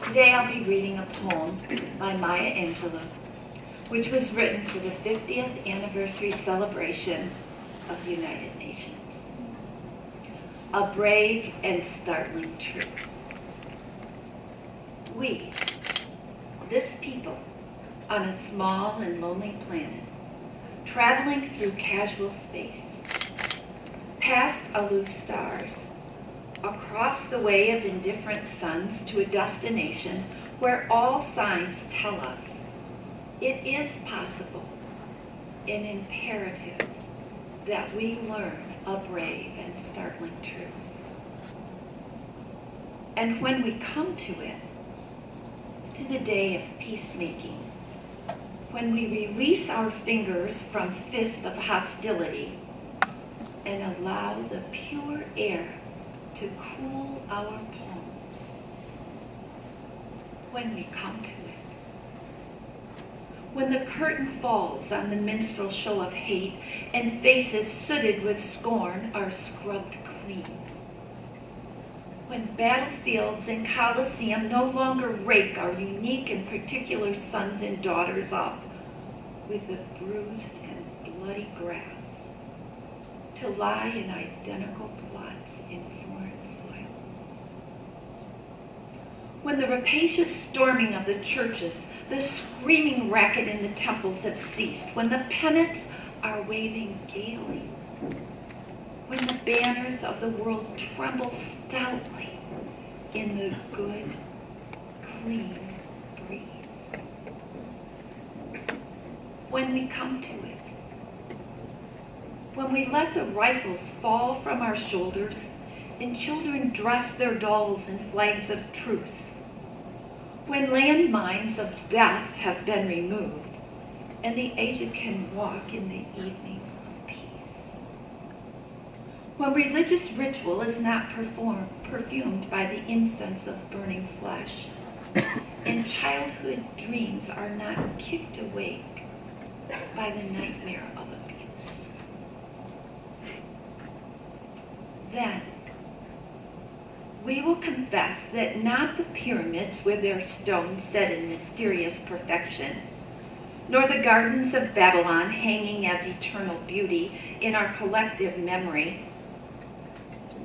Today I'll be reading a poem by Maya Angelou, which was written for the 50th anniversary celebration of the United Nations. A brave and startling truth. We, this people, on a small and lonely planet, traveling through casual space, past aloof stars, across the way of indifferent suns to a destination where all signs tell us it is possible and imperative that we learn a brave and startling truth. And when we come to it, to the day of peacemaking, when we release our fingers from fists of hostility and allow the pure air to cool our palms, when we come to it, when the curtain falls on the minstrel show of hate and faces sooted with scorn are scrubbed clean, when battlefields and coliseum no longer rake our unique and particular sons and daughters up with the bruised and bloody grass to lie in identical plots in foreign soil. When the rapacious storming of the churches, the screaming racket in the temples have ceased, when the pennants are waving gaily, when the banners of the world tremble stoutly in the good, clean breeze. When we come to it, when we let the rifles fall from our shoulders and children dress their dolls in flags of truce, when landmines of death have been removed and the aged can walk in the evenings of peace, when religious ritual is not perfumed by the incense of burning flesh and childhood dreams are not kicked awake by the nightmare of abuse, then we will confess that not the pyramids with their stones set in mysterious perfection, nor the gardens of Babylon hanging as eternal beauty in our collective memory,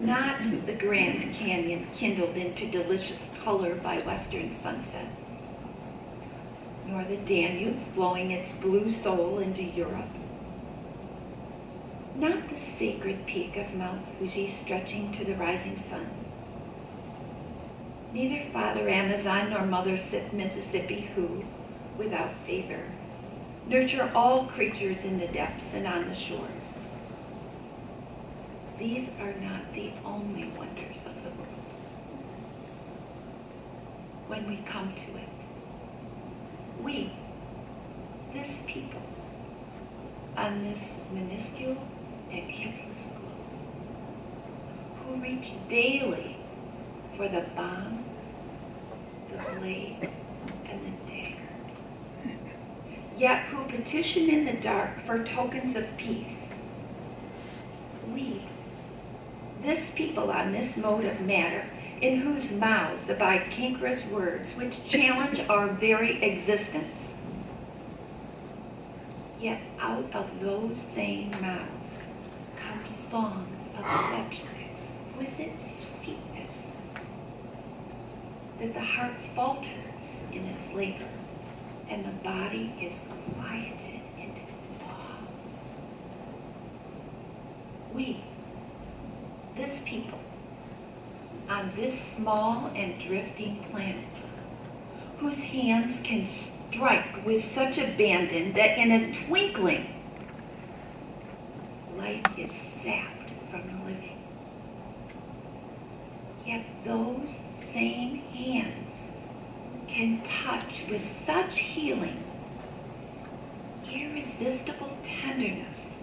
not the Grand Canyon kindled into delicious color by western sunsets, nor the Danube flowing its blue soul into Europe, not the sacred peak of Mount Fuji stretching to the rising sun, neither Father Amazon nor Mother Mississippi who, without favor, nurture all creatures in the depths and on the shores. These are not the only wonders of the world. When we come to it, we, this people, on this minuscule and giftless globe, who reach daily for the bomb, the blade, and the dagger, yet who petition in the dark for tokens of peace. We, this people on this mode of matter, in whose mouths abide cankerous words which challenge our very existence, yet out of those same mouths come songs of such exquisite sweetness that the heart falters in its labor and the body is quieted into awe. We, this people, on this small and drifting planet, whose hands can strike with such abandon that in a twinkling, life is sapped from the living. Yet those same hands can touch with such healing, irresistible tenderness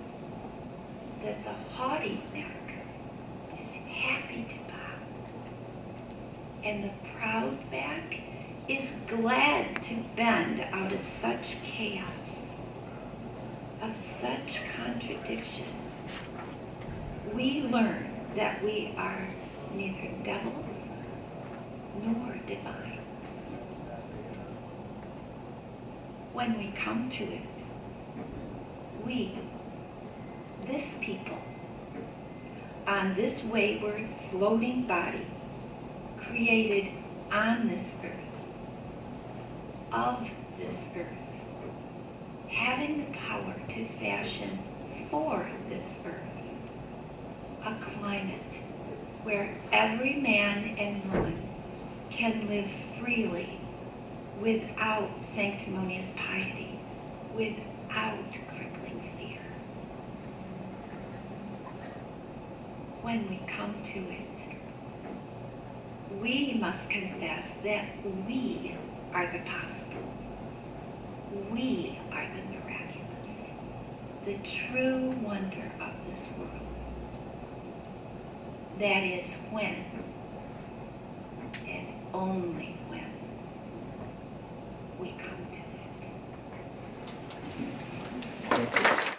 that the haughty neck is happy to bow, and the proud back is glad to bend out of such chaos, of such contradiction. We learn that we are neither devils nor divines. when we come to it, we, this people, on this wayward floating body, created on this earth, of this earth, having the power to fashion for this earth a climate where every man and woman can live freely without sanctimonious piety, without crippling fear. When we come to it, we must confess that we are the possible. We are the miraculous, the true wonder of this world. That is when, and only when, we come to it.